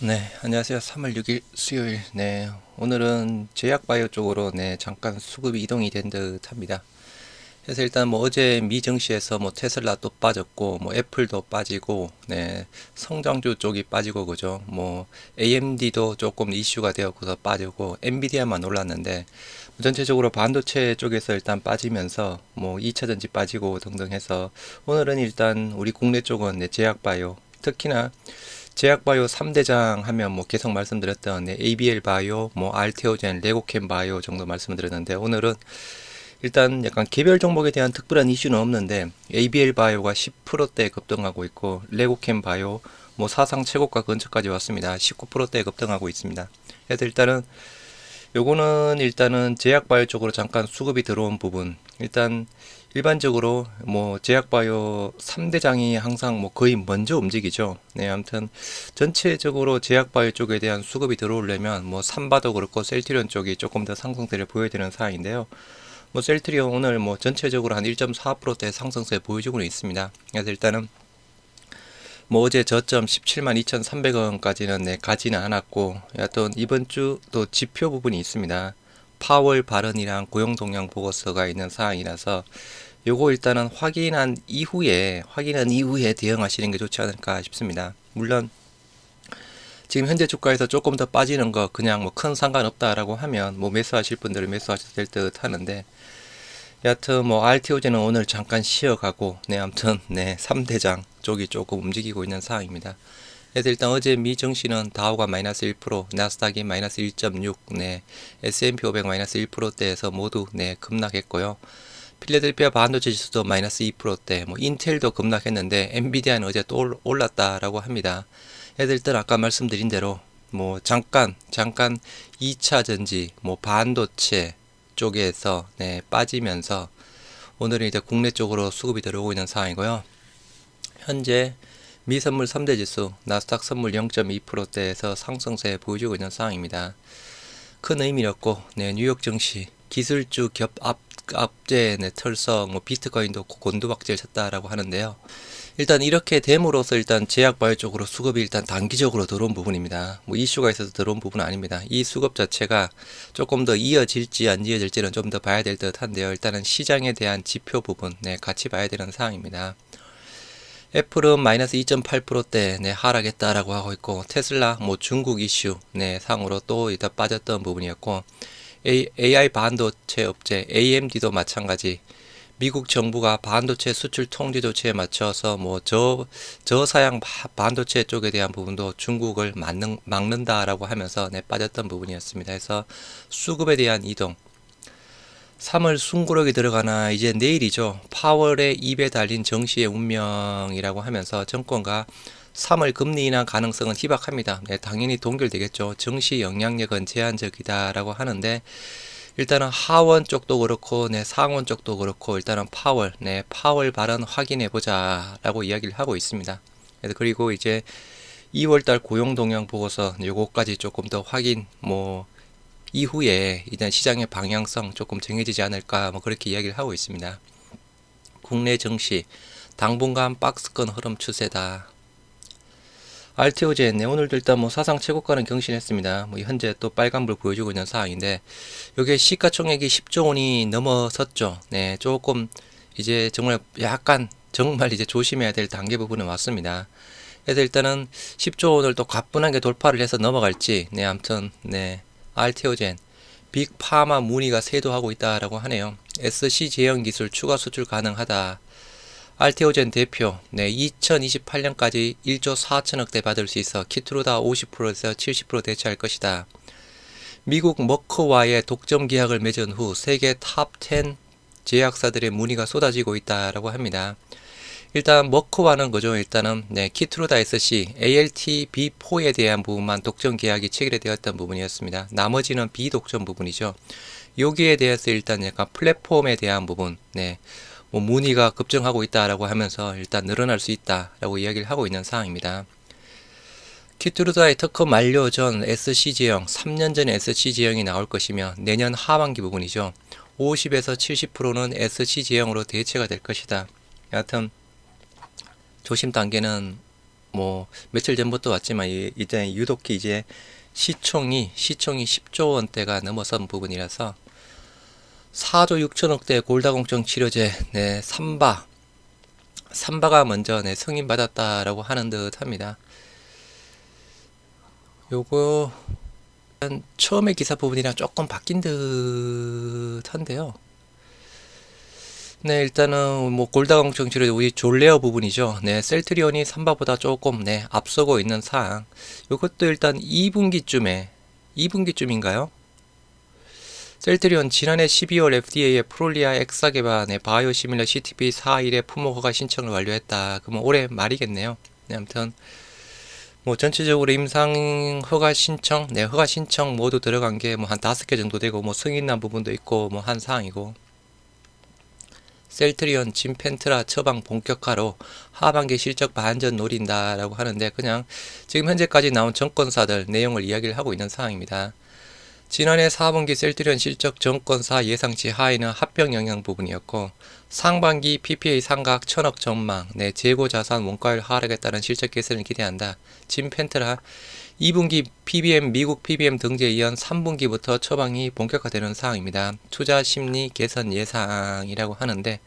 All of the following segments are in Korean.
네, 안녕하세요. 3월 6일 수요일. 네, 오늘은 제약바이오 쪽으로 잠깐 수급이 이동이 된 듯 합니다. 그래서 일단 뭐 어제 미 증시에서 뭐 테슬라 또 빠졌고, 뭐 애플도 빠지고, 성장주 쪽이 빠지고, 그죠? 뭐 AMD도 조금 이슈가 되었고서 빠지고, 엔비디아만 올랐는데, 전체적으로 반도체 쪽에서 일단 빠지면서, 뭐 2차전지 빠지고 등등 해서, 오늘은 일단 우리 국내 쪽은 제약바이오, 특히나 제약바이오 3대장 하면 뭐 계속 말씀드렸던 ABL 바이오, 뭐 알테오젠, 레고캠 바이오 정도 말씀을 드렸는데 오늘은 일단 약간 개별 종목에 대한 특별한 이슈는 없는데 ABL 바이오가 10%대 급등하고 있고 레고캠 바이오 뭐 사상 최고가 근처까지 왔습니다. 19%대 급등하고 있습니다. 그래서 요거는 일단은 제약바이오 쪽으로 잠깐 수급이 들어온 부분. 일단 일반적으로 뭐 제약바이오 3대장이 항상 뭐 거의 먼저 움직이죠. 네, 아무튼 전체적으로 제약바이오 쪽에 대한 수급이 들어오려면 뭐 삼바도 그렇고 셀트리온 쪽이 조금 더 상승세를 보여야 되는 상황인데요. 뭐 셀트리온 오늘 뭐 전체적으로 한 1.4%대 상승세 보여주고는 있습니다. 그래서 일단은 뭐 어제 저점 17만 2,300원까지는 가지는 않았고 여하튼 이번 주 또 지표 부분이 있습니다. 파월 발언이랑 고용 동향 보고서가 있는 상황이라서 요거 일단은 확인한 이후에 대응하시는 게 좋지 않을까 싶습니다. 물론 지금 현재 주가에서 조금 더 빠지는 거 그냥 뭐 큰 상관없다라고 하면 뭐 매수하실 분들은 매수하셔도 될 듯 하는데 여하튼 뭐 RTO제는 오늘 잠깐 쉬어가고 아무튼 3대장 쪽이 조금 움직이고 있는 상황입니다. 그래서 일단 어제 미 증시는 다우가 마이너스 1%, 나스닥이 마이너스 1.6, S&P 500 마이너스 1%대에서 모두 급락했고요. 필라델피아 반도체 지수도 마이너스 2%대, 뭐 인텔도 급락했는데 엔비디아는 어제 또 올랐다라고 합니다. 그래서 일단 아까 말씀드린 대로 뭐 잠깐 2차 전지, 뭐 반도체 쪽에서 빠지면서 오늘은 이제 국내 쪽으로 수급이 들어오고 있는 상황이고요. 현재 미 선물 3대 지수 나스닥 선물 0.2%대에서 상승세 보여주고 있는 상황입니다. 큰 의미는 없고 뉴욕 증시 기술주 압제 털썩 뭐 비트코인도 곤두박질 쳤다라고 하는데요. 일단 이렇게 됨으로써 일단 제약바이오 쪽으로 수급이 일단 단기적으로 들어온 부분입니다. 뭐 이슈가 있어서 들어온 부분은 아닙니다. 이 수급 자체가 조금 더 이어질지 안 이어질지는 좀 더 봐야 될 듯한데요. 일단은 시장에 대한 지표 부분 같이 봐야 되는 상황입니다. 애플은 마이너스 2.8%대 하락했다라고 하고 있고 테슬라 뭐 중국 이슈 상으로 또 이따 빠졌던 부분이었고 AI 반도체 업체 AMD도 마찬가지 미국 정부가 반도체 수출 통제 조치에 맞춰서 뭐 저사양 반도체 쪽에 대한 부분도 중국을 막는다라고 하면서 빠졌던 부분이었습니다. 그래서 수급에 대한 이동 3월 숨고르기 들어가나 이제 내일이죠. 파월의 입에 달린 정시의 운명이라고 하면서 정권가 3월 금리 인하 가능성은 희박합니다. 당연히 동결되겠죠. 정시 영향력은 제한적이다라고 하는데 일단은 하원 쪽도 그렇고 상원 쪽도 그렇고 일단은 파월 발언 확인해 보자라고 이야기를 하고 있습니다. 그리고 이제 2월달 고용 동향 보고서 요거까지 조금 더 확인 이후에 일단 시장의 방향성 조금 정해지지 않을까 뭐 그렇게 이야기를 하고 있습니다. 국내 증시 당분간 박스권 흐름 추세다. RTO제 오늘도 일단 뭐 사상 최고가는 경신했습니다. 뭐 현재 또 빨간불 보여주고 있는 상황인데 이게 시가총액이 10조 원이 넘어섰죠. 조금 이제 정말 이제 조심해야 될 단계 부분은 왔습니다. 그래서 일단은 10조 원을 또 가뿐하게 돌파를 해서 넘어갈지 아무튼 RTO젠 빅파마 문의가 세도하고 있다라고 하네요. SC 제형 기술 추가 수출 가능하다. 알테오젠 대표 2028년까지 1조 4천억대 받을 수 있어 키트루다 50%에서 70% 대체할 것이다. 미국 머크와의 독점 계약을 맺은 후 세계 탑 10 제약사들의 문의가 쏟아지고 있다라고 합니다. 일단 머크와는 그죠. 일단은 키트루다 SC, ALT B4에 대한 부분만 독점 계약이 체결되었던 부분이었습니다. 나머지는 비독점 부분이죠. 여기에 대해서 일단 약간 플랫폼에 대한 부분, 뭐 문의가 급증하고 있다라고 하면서 일단 늘어날 수 있다라고 이야기를 하고 있는 상황입니다. 키트루다의 특허 만료 전 SC 제형, 3년 전에 SC 제형이 나올 것이며 내년 하반기 부분이죠. 50에서 70%는 SC 제형으로 대체가 될 것이다. 여하튼 조심 단계는 뭐 며칠 전부터 왔지만 이제 유독히 이제 시총이 10조 원대가 넘어선 부분이라서 4조 6천억대 골다공증 치료제 네, 삼바가 먼저 네, 승인받았다라고 하는 듯 합니다. 요거 처음에 기사 부분이랑 조금 바뀐 듯 한데요. 네, 일단은 뭐 골다공증 치료 우리 졸레어 부분이죠. 네, 셀트리온이 삼바보다 조금 네, 앞서고 있는 사항. 요것도 일단 2분기쯤인가요? 셀트리온 지난해 12월 FDA에 프롤리아 엑사 개발의 바이오시밀러 CTP41의 품목 허가 신청을 완료했다. 그러면 올해 말이겠네요. 네, 아무튼 뭐 전체적으로 임상 허가 신청, 네, 허가 신청 모두 들어간 게 뭐 한 5개 정도 되고 뭐 승인난 부분도 있고 뭐 한 사항이고. 셀트리온 진펜트라 처방 본격화로 하반기 실적 반전 노린다라고 하는데 그냥 지금 현재까지 나온 정권사들 내용을 이야기를 하고 있는 상황입니다. 지난해 4분기 셀트리온 실적 정권사 예상치 하위는 합병 영향 부분이었고 상반기 PPA 상각 1000억 전망, 내 재고 자산 원가율 하락에 따른 실적 개선을 기대한다. 진펜트라 2분기 PBM 미국 PBM 등재에 이은 3분기부터 처방이 본격화되는 상황입니다. 투자 심리 개선 예상이라고 하는데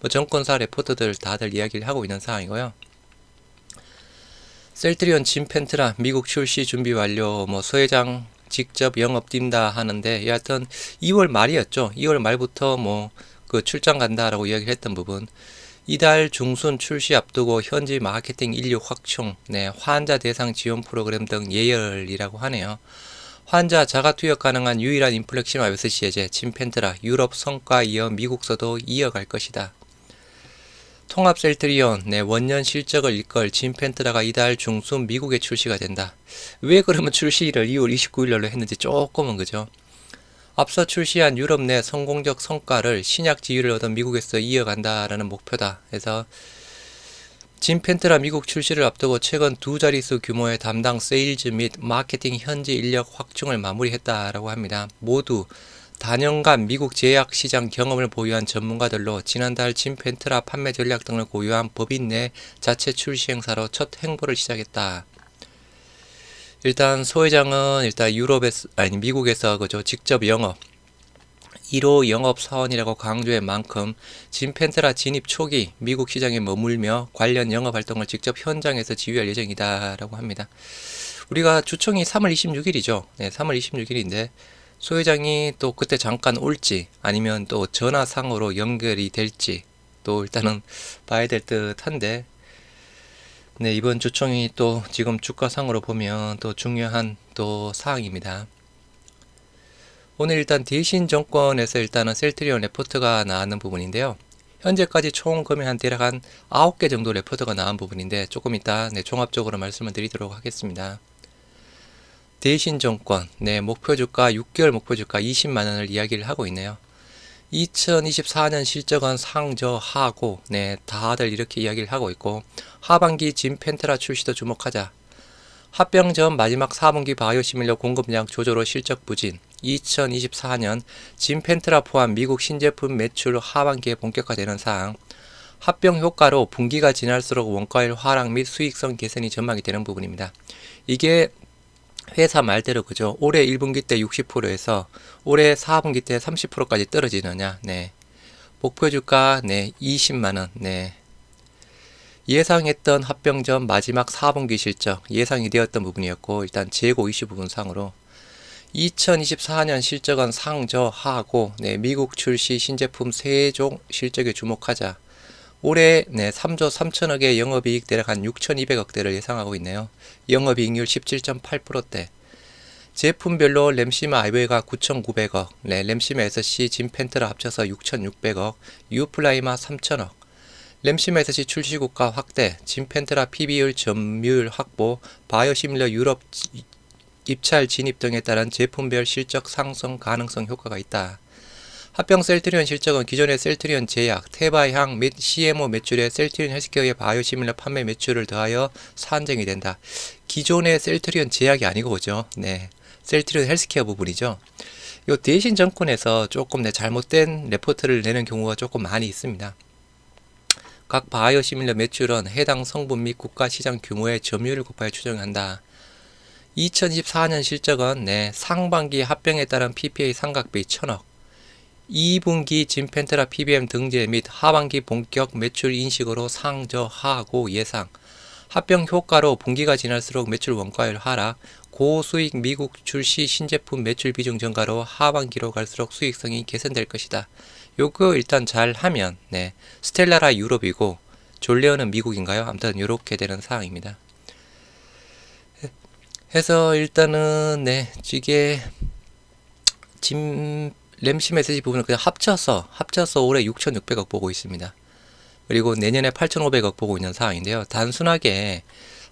뭐 정권사 레포트들 다들 이야기를 하고 있는 상황이고요. 셀트리온 진펜트라 미국 출시 준비 완료, 뭐 서회장 직접 영업 뛴다 하는데 여하튼 2월 말이었죠. 2월 말부터 뭐 그 출장 간다라고 이야기를 했던 부분. 이달 중순 출시 앞두고 현지 마케팅 인력 확충, 네, 환자 대상 지원 프로그램 등 예열이라고 하네요. 환자 자가 투여 가능한 유일한 인플렉시마 메시지제 진펜트라 유럽 성과 이어 미국서도 이어갈 것이다. 통합 셀트리온, 네, 원년 실적을 이끌 진펜트라가 이달 중순 미국에 출시가 된다. 왜 그러면 출시를 2월 29일로 했는지 조금은 그죠? 앞서 출시한 유럽 내 성공적 성과를 신약 지위를 얻은 미국에서 이어간다라는 목표다. 그래서 진펜트라 미국 출시를 앞두고 최근 2자릿수 규모의 담당 세일즈 및 마케팅 현지 인력 확충을 마무리했다라고 합니다. 모두 다년간 미국 제약 시장 경험을 보유한 전문가들로 지난달 진펜트라 판매 전략 등을 고유한 법인 내 자체 출시 행사로 첫 행보를 시작했다. 일단 소회장은 일단 미국에서 그죠 직접 영업 1호 영업 사원이라고 강조한 만큼 진펜트라 진입 초기 미국 시장에 머물며 관련 영업 활동을 직접 현장에서 지휘할 예정이다라고 합니다. 우리가 주총이 3월 26일이죠. 네, 3월 26일인데 소회장이 또 그때 잠깐 올지 아니면 또 전화상으로 연결이 될지 또 일단은 봐야 될 듯한데 네, 이번 주총이 또 지금 주가상으로 보면 또 중요한 또 사항입니다. 오늘 일단 대신 정권에서 일단은 셀트리온 레포트가 나왔는 부분인데요. 현재까지 총 금액 대략 한 9개 정도 레포트가 나온 부분인데 조금 이따 네, 종합적으로 말씀을 드리도록 하겠습니다. 대신 정권, 네, 목표 주가 6개월 목표 주가 20만원을 이야기를 하고 있네요. 2024년 실적은 상저하고 네, 다들 이렇게 이야기를 하고 있고 하반기 진펜트라 출시도 주목하자. 합병 전 마지막 4분기 바이오시밀러 공급량 조절로 실적 부진. 2024년 진펜트라 포함 미국 신제품 매출 하반기에 본격화되는 사항. 합병 효과로 분기가 지날수록 원가율 하락 및 수익성 개선이 전망이 되는 부분입니다. 이게 회사 말대로 그죠. 올해 1분기 때 60%에서 올해 4분기 때 30%까지 떨어지느냐. 네. 목표 주가 네, 20만원. 네. 예상했던 합병 전 마지막 4분기 실적 예상이 되었던 부분이었고 일단 재고 이슈 부분상으로 2024년 실적은 상저하고 네, 미국 출시 신제품 3종 실적에 주목하자. 올해 네, 3조 3천억의 영업이익 대략 한 6,200억대를 예상하고 있네요. 영업이익률 17.8%대. 제품별로 램시마 아이웨이가 9,900억, 네, 램시마 SC 진펜트라 합쳐서 6,600억, 유플라이마 3,000억. 램시마 SC 출시국가 확대, 진펜트라 PB율 점유율 확보, 바이오시밀러 유럽 입찰 진입 등에 따른 제품별 실적 상승 가능성 효과가 있다. 합병 셀트리온 실적은 기존의 셀트리온 제약, 테바향 및 CMO 매출에 셀트리온 헬스케어의 바이오시밀러 판매 매출을 더하여 산정이 된다. 기존의 셀트리온 제약이 아니고 그죠? 네, 셀트리온 헬스케어 부분이죠. 요 대신 정권에서 조금 잘못된 레포트를 내는 경우가 조금 많이 있습니다. 각 바이오시밀러 매출은 해당 성분 및 국가 시장 규모의 점유율을 곱하여 추정한다. 2024년 실적은 상반기 합병에 따른 PPA 상각비 1000억, 2분기 진펜트라 PBM 등재 및 하반기 본격 매출 인식으로 상저하고 예상, 합병 효과로 분기가 지날수록 매출 원가율 하락, 고수익 미국 출시 신제품 매출 비중 증가로 하반기로 갈수록 수익성이 개선될 것이다. 요거 일단 잘 하면 스텔라라 유럽이고 졸레어는 미국인가요? 아무튼 요렇게 되는 사항입니다. 해서 일단은 이게 램심 SG 부분을 그냥 합쳐서 올해 6,600억 보고 있습니다. 그리고 내년에 8,500억 보고 있는 상황인데요. 단순하게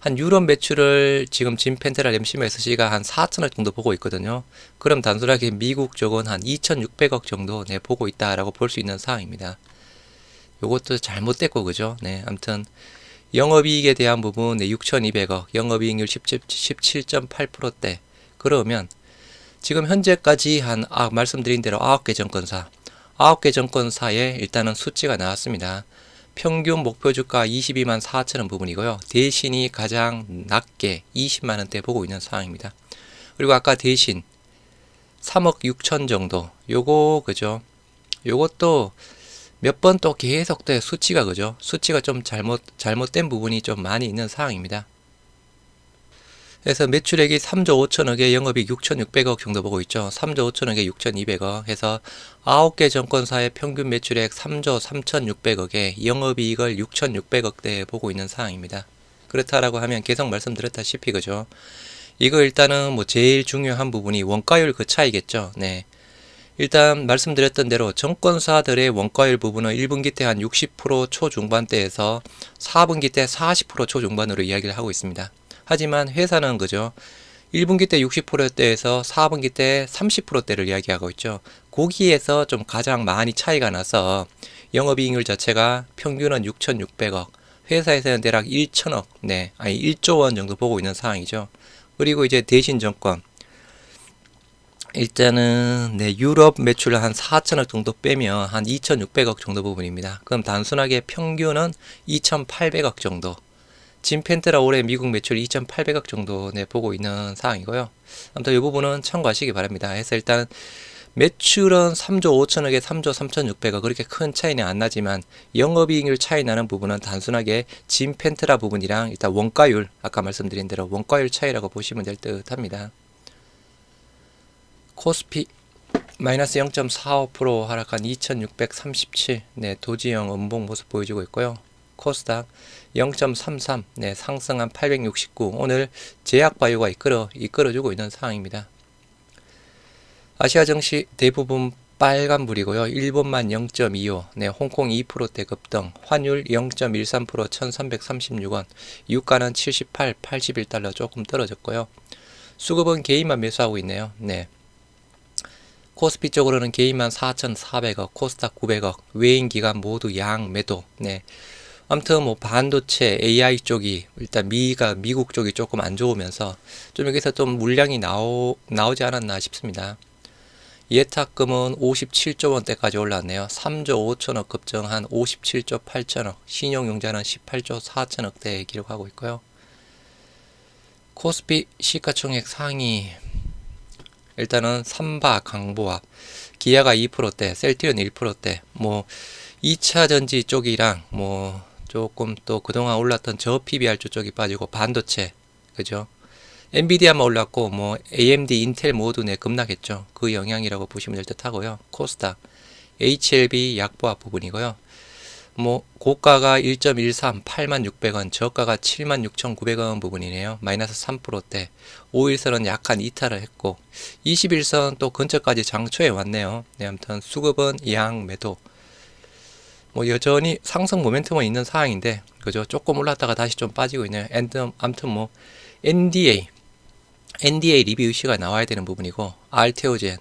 한 유럽 매출을 지금 진펜테라 램심 SG가 한 4,000억 정도 보고 있거든요. 그럼 단순하게 미국 쪽은 한 2,600억 정도 보고 있다라고 볼 수 있는 상황입니다. 요것도 잘못됐고 그죠? 아무튼 영업이익에 대한 부분 6,200억, 영업이익률 17.8%대. 그러면 지금 현재까지 한 말씀드린 대로 9개 정권사에 일단은 수치가 나왔습니다. 평균 목표 주가 22만 4천원 부분이고요. 대신이 가장 낮게 20만원대 보고 있는 상황입니다. 그리고 아까 대신 3억 6천 정도 요거 그죠? 요것도 몇 번 또 계속 수치가 그죠? 수치가 좀 잘못된 부분이 좀 많이 있는 상황입니다. 그래서 매출액이 3조 5천억에 영업이익 6,600억 정도 보고 있죠. 3조 5천억에 6,200억 해서 9개 정권사의 평균 매출액 3조 3,600억에 영업이익을 6,600억대에 보고 있는 상황입니다. 그렇다라고 하면 계속 말씀드렸다시피 그죠. 이거 일단은 제일 중요한 부분이 원가율 그 차이겠죠. 일단 말씀드렸던 대로 정권사들의 원가율 부분은 1분기 때 한 60% 초중반대에서 4분기 때 40% 초중반으로 이야기를 하고 있습니다. 하지만 회사는 그죠 1분기 때 60%대에서 4분기 때 30%대를 이야기하고 있죠. 거기에서 좀 가장 많이 차이가 나서 영업이익률 자체가 평균은 6,600억, 회사에서는 대략 1천억, 1조 원 정도 보고 있는 상황이죠. 그리고 이제 대신정권 일단은 유럽 매출을 한 4천억 정도 빼면 한 2,600억 정도 부분입니다. 그럼 단순하게 평균은 2,800억 정도. 진펜트라 올해 미국 매출 2,800억 정도 보고 있는 상황이고요. 아무튼 이 부분은 참고하시기 바랍니다. 해서 일단 매출은 3조 5천억에 3조 3,600억 그렇게 큰 차이는 안 나지만 영업이익률 차이 나는 부분은 단순하게 진펜트라 부분이랑 일단 원가율 아까 말씀드린 대로 원가율 차이라고 보시면 될 듯 합니다. 코스피 마이너스 0.45% 하락한 2637 도지형 음봉 모습 보여주고 있고요. 코스닥 0.33 상승한 869 오늘 제약바이오가 이끌어주고 있는 상황입니다. 아시아 증시 대부분 빨간불이고요. 일본만 0.25 홍콩 2%대 급등 환율 0.13% 1336원 유가는 78, 81달러 조금 떨어졌고요. 수급은 개인만 매수하고 있네요. 코스피 쪽으로는 개인만 4,400억 코스닥 900억 외인 기관 모두 양 매도 아무튼 반도체 AI 쪽이 일단 미국 쪽이 조금 안 좋으면서 좀 여기서 좀 물량이 나오지 않았나 싶습니다. 예탁금은 57조 원대까지 올랐네요. 3조 5천억 급증한 57조 8천억 신용융자는 18조 4천억대 기록하고 있고요. 코스피 시가총액 상위 일단은 삼바 강보합 기아가 2%대 셀트리온 1%대 2차전지 쪽이랑 조금 또 그동안 올랐던 저 PBR 쪽이 빠지고 반도체 그죠 엔비디아만 올랐고 AMD 인텔 모두 급락했죠. 그 영향이라고 보시면 될 듯 하고요. 코스닥 HLB 약보합 부분이고요. 고가가 1.13 86,600원 저가가 76,900원 부분이네요. 마이너스 3%대 5일선은 약한 이탈을 했고 21선 또 근처까지 장초에 왔네요. 아무튼 수급은 양 매도 여전히 상승 모멘텀은 있는 상황인데 그죠 조금 올랐다가 다시 좀 빠지고 있네요. 아무튼 NDA 리뷰 이슈가 나와야 되는 부분이고 알테오젠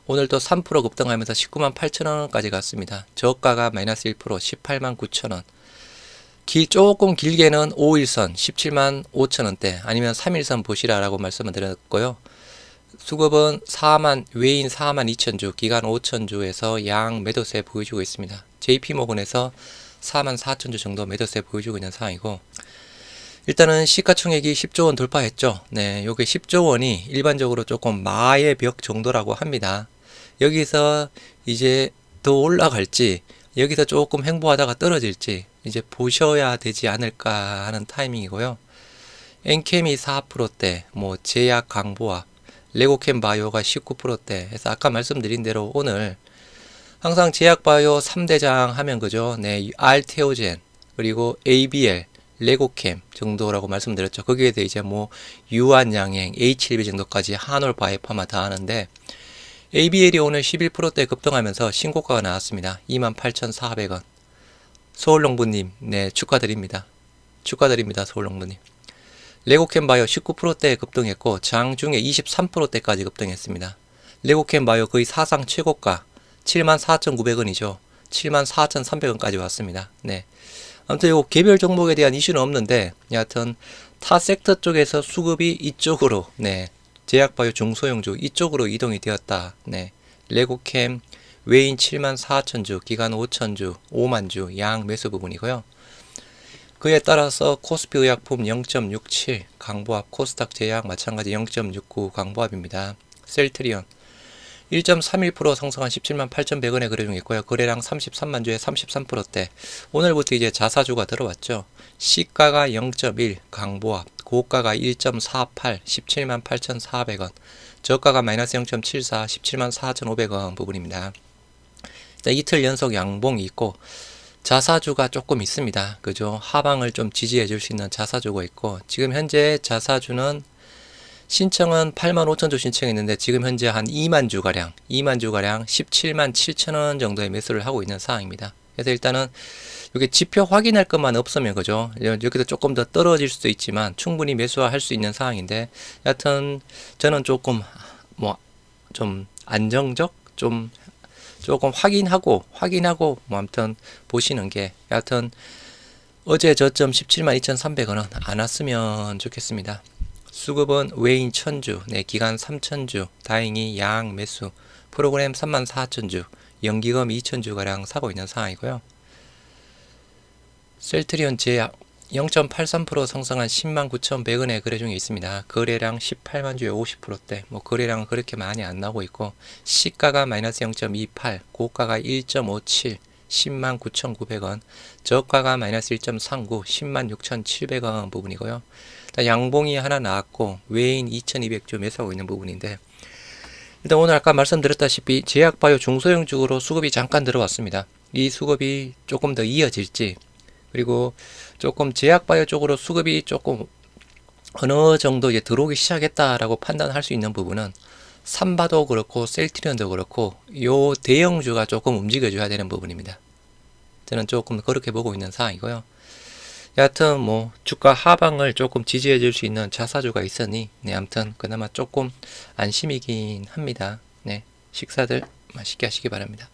오늘 또 3% 급등하면서 19만 8천원까지 갔습니다. 저가가 마이너스 1% 18만 9천원 조금 길게는 5일선 17만 5천원대 아니면 3일선 보시라라고 말씀을 드렸고요. 수급은 외인 4만 2천주 기간 5천주에서 양 매도세 보여주고 있습니다. JP모건에서 44,000주 정도 매도세 보여주고 있는 상황이고, 일단은 시가총액이 10조 원 돌파했죠. 네, 요게 10조 원이 일반적으로 조금 마의 벽 정도라고 합니다. 여기서 이제 더 올라갈지, 여기서 조금 횡보하다가 떨어질지 이제 보셔야 되지 않을까 하는 타이밍이고요. 엔캠이 4%대, 뭐 제약 강보합, 레고캠 바이오가 19%대 해서 아까 말씀드린 대로 오늘 항상 제약 바이오 3대장 하면 그죠? 네, 알테오젠, 그리고 ABL, 레고캠 정도라고 말씀드렸죠. 거기에 대해 이제 뭐 유한양행, H1B 정도까지 한올 바이오파마 다 하는데, ABL이 오늘 11%대 급등하면서 신고가가 나왔습니다. 28,400원. 서울농부님, 네, 축하드립니다. 축하드립니다, 서울농부님. 레고캠 바이오 19%대 급등했고, 장중에 23%대까지 급등했습니다. 레고캠 바이오 거의 사상 최고가 74,900원이죠. 74,300원까지 왔습니다. 네. 아무튼 요 개별 종목에 대한 이슈는 없는데, 여하튼 타 섹터 쪽에서 수급이 이쪽으로, 네, 제약바이오 중소형주 이쪽으로 이동이 되었다. 네, 레고캠 외인 74,000주, 기간 5,000주, 5만주 양 매수 부분이고요. 그에 따라서 코스피 의약품 0.67 강보합, 코스닥 제약 마찬가지 0.69 강보합입니다. 셀트리온 1.31% 상승한 178,100원에 거래 중있고요. 거래량 33만 주에 33%대. 오늘부터 이제 자사주가 들어왔죠. 시가가 0.1 강보합, 고가가 1.48 178,400원, 저가가 마이너스 0.74 174,500원 부분입니다. 일단 이틀 연속 양봉이 있고 자사주가 조금 있습니다. 그죠? 하방을 좀 지지해 줄 수 있는 자사주가 있고, 지금 현재 자사주는 신청은 85,000주 신청했는데 지금 현재 한 2만주가량 17만 7천원 정도의 매수를 하고 있는 상황입니다. 그래서 일단은 이게 지표 확인할 것만 없으면 그죠, 여기서 조금 더 떨어질 수도 있지만 충분히 매수할 수 있는 상황인데, 여하튼 저는 조금 뭐 좀 안정적, 조금 확인하고 뭐 아무튼 보시는 게, 여하튼 어제 저점 17만 2,300원은 안 왔으면 좋겠습니다. 수급은 외인 1000주, 네, 기간 3000주, 다행히 양 매수, 프로그램 34,000주, 연기금 2000주가량 사고 있는 상황이고요. 셀트리온 제약 0.83% 상승한 109,100원에 거래 중에 있습니다. 거래량 18만 주에 50%대, 뭐 거래량은 그렇게 많이 안 나오고 있고, 시가가 마이너스 0.28, 고가가 1.57, 109,900원, 저가가 마이너스 1.39, 106,700원 부분이고요. 양봉이 하나 나왔고 외인 2200주 매수하고 있는 부분인데, 일단 오늘 아까 말씀드렸다시피 제약바이오 중소형 쪽으로 수급이 잠깐 들어왔습니다. 이 수급이 조금 더 이어질지, 그리고 조금 제약바이오 쪽으로 수급이 조금 어느 정도 이제 들어오기 시작했다라고 판단할 수 있는 부분은 삼바도 그렇고 셀트리온도 그렇고 요 대형주가 조금 움직여줘야 되는 부분입니다. 저는 조금 그렇게 보고 있는 상황이고요. 여하튼 뭐 주가 하방을 조금 지지해 줄 수 있는 자사주가 있으니, 네, 아무튼 그나마 조금 안심이긴 합니다. 네, 식사들 맛있게 하시기 바랍니다.